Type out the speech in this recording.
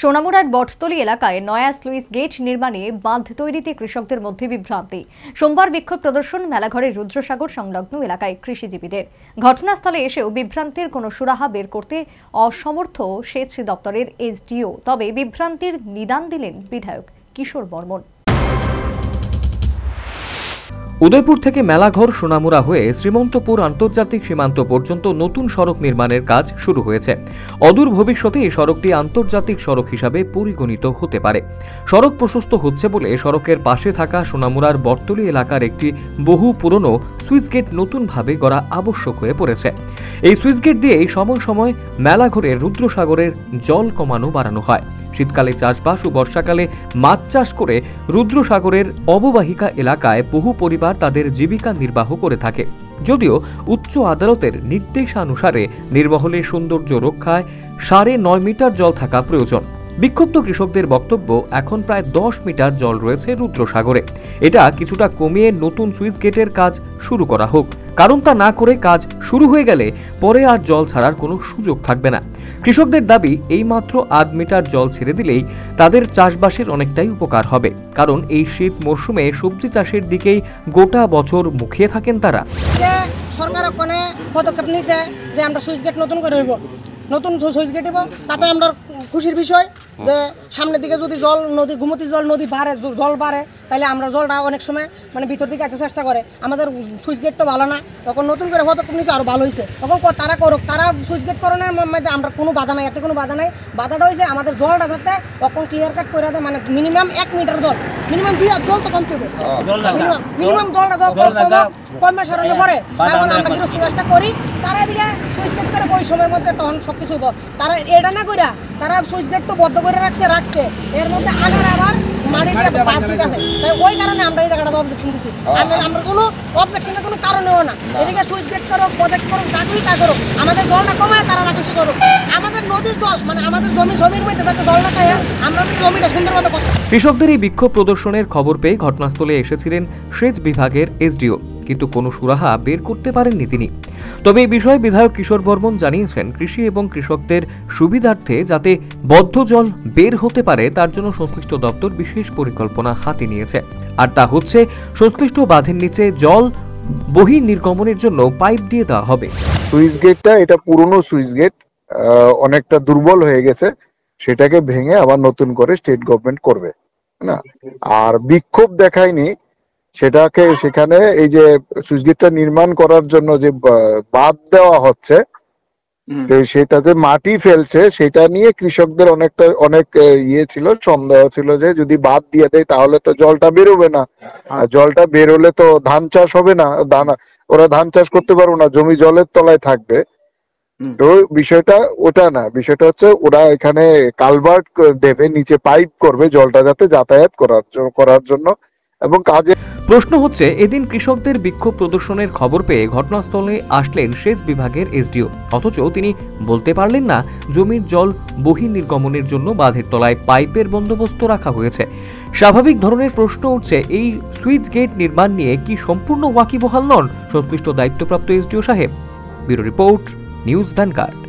সোনামুড়ার বটতলী এলাকায় নয়া sluice gate নির্মাণে বাঁধ তৈরিতে কৃষকদের মধ্যে বিভ্রান্তি। সোমবার বিক্ষোভ প্রদর্শন মেলাঘরের রুদ্রসাগর সংলগ্ন এলাকায় কৃষিজীবীদের। ঘটনাস্থলে এসেও বিভ্রান্তির কোনো সুরাহা বের করতে অসমর্থ সেচ দপ্তরের এসডিও। তবে বিভ্রান্তির নিদান দিলেন বিধায়ক কিশোর বর্মন। উদয়পুর থেকে মেলাঘর সোনামুড়া হয়ে শ্রীমন্তপুর আন্তর্জাতিক সীমান্ত পর্যন্ত নতুন সড়ক নির্মাণের কাজ শুরু হয়েছে। অদূর ভবিষ্যতে এই সড়কটি আন্তর্জাতিক সড়ক হিসাবে পরিগণিত হতে পারে। সড়ক প্রশস্ত হচ্ছে বলে সড়কের পাশে থাকা সোনামুড়ার বটতলী এলাকার একটি বহু পুরনো সুইচ গেট নতুনভাবে গড়া আবশ্যক হয়ে পড়েছে। এই সুইচ গেট দিয়েই সময় সময় মেলাঘরের রুদ্রসাগরের জল কমানো বাড়ানো হয়। শীতকালে চাষবাস ও বর্ষাকালে মাছ চাষ করে রুদ্রসাগরের অববাহিকা এলাকায় বহু পরিবার তাদের জীবিকা নির্বাহ করে থাকে। যদিও উচ্চ আদালতের নির্দেশানুসারে নির্মহলের সৌন্দর্য রক্ষায় 9.5 মিটার জল থাকা প্রয়োজন। বিক্ষুব্ধ কৃষকদের বক্তব্য, এখন প্রায় 10 মিটার জল রয়েছে রুদ্রসাগরে। এটা কিছুটা কমিয়ে নতুন সুইচ গেটের কাজ শুরু করা হোক, কারণ তা না করে কাজ শুরু হয়ে গেলে পরে আর জল ছাড়ার কোনো সুযোগ থাকবে না। কৃষকদের দাবি, এই মাত্র 8 মিটার জল ছেড়ে দিলেই তাদের চাষবাসের অনেকটাই উপকার হবে, কারণ এই শীত মরশুমে সবজি চাষের দিকেই গোটা বছর মুখিয়ে থাকেন তারা। সরকার ওখানে পদক্ষেপ নিয়েছে যে আমরা সুইচ গেট নতুন করে হইব, নতুন সুইচ গেট হইব, তাতে আমরা খুশির বিষয় যে সামনের দিকে যদি জল নদী ঘুমতি জল নদী বাড়ে, জল বাড়ে, তাহলে আমরা জলটা অনেক সময় ভিতর দিকে আসতে চেষ্টা করে। আমাদের সুইচ গেটটা ভালো না, তখন নতুন করে পদক্ষেপ নিয়েছে, আরও ভালো হয়েছে। তখন তারা করুক, তারা সুইচ গেট করানোর মধ্যে আমরা কোনো বাধা নাই, এতে কোনো বাধা নাই। বাধাটা হয়েছে আমাদের জলটা যাতে তখন ক্লিয়ার কাট করে দেয়, মিনিমাম 1 মিটার জল, মিনিমাম 2 হাত জল তো কমতে হবে, মিনিমাম জলটা কমে সারানোর পরে তারপরে আমরা গৃহস্থী কাজটা করি। তারা এদিকে সুইচ গেট করে ওই সময়ের মধ্যে তখন সব কিছু হইব। তারা এটা না করে তারা সুইচ গেট তো বদ্ধ করে রাখছে, এর মধ্যে আনার আবার মাটি দিয়ে পাইপ দিতেছে। তাই ওই কারণে আমরা এই জায়গাটা অবজেকশন দিচ্ছি। আমরা কোনো অবজেকশনের কোনো কারণেও না। এদিকে সুইচ গেট করুক, প্রজেক্ট করুক, যা করি তা করুক, আমাদের জলটা কমায় তারা যা কিছু করুক। আমাদের নদীর জল আমাদের জমির মধ্যে যাতে জল না থাকে, আমরা যদি জমিটা সুন্দরভাবে করতে। কৃষকদের এই বিক্ষোভ প্রদর্শনের খবর পেয়ে ঘটনাস্থলে এসেছিলেন সেচ বিভাগের এসডিও, কিন্তু কোনো সুরাহা বের করতে পারেননি তিনি। তবে এই বিষয়ে বিধায়ক কিশোর বর্মন জানিয়েছেন, কৃষি এবং কৃষকদের সুবিধার্থে যাতে বদ্ধ জল বের হতে পারে তার জন্য সংশ্লিষ্ট দপ্তর বিশেষ পরিকল্পনা হাতে নিয়েছে। আর তা হচ্ছে সংশ্লিষ্ট বাঁধের নিচে জল বহির্নির্গমনের জন্য পাইপ দিয়ে দেওয়া হবে। সুইচ গেটটা এটা পুরনো সুইচ গেট, অনেকটা দুর্বল হয়ে গেছে, সেটাকে ভেঙে আবার নতুন করে স্টেট গভর্নমেন্ট করবে না। আর বিক্ষোভ দেখায়নি সেটাকে, সেখানে এই যে সুইচ গেটটা নির্মাণ করার জন্য যে বাঁধ দেওয়া হচ্ছে, তো সেটা যে মাটি ফেলছে সেটা নিয়ে কৃষকদের অনেক ইয়ে ছিল, সন্দেহ ছিল যে যদি বাঁধ দিয়ে দেয় তাহলে তো জলটা বেরোবে না, আর জলটা বেরোলে তো ধান চাষ হবে না, ওরা ধান চাষ করতে পারবে না, জমি জলের তলায় থাকবে। তো বিষয়টা ওটা না, বিষয়টা হচ্ছে ওরা এখানে কালভার্ট দেবে, নিচে পাইপ করবে জলটা যাতে যাতায়াত করার জন্য। এবং কাজে প্রশ্ন হচ্ছে, এদিন কৃষকদের বিক্ষোভ প্রদর্শনের খবর পেয়ে ঘটনাস্থলে আসলেন সেচ বিভাগের এসডিও, অথচ তিনি বলতে পারলেন না জমির জল বহির্নির্গমনের জন্য বাঁধের তলায় পাইপের বন্দোবস্ত রাখা হয়েছে। স্বাভাবিক ধরনের প্রশ্ন উঠছে, এই সুইচ গেট নির্মাণ নিয়ে কি সম্পূর্ণ ওয়াকিবহাল নন সংশ্লিষ্ট দায়িত্বপ্রাপ্ত এসডিও সাহেব? Bureau report, news vanguard.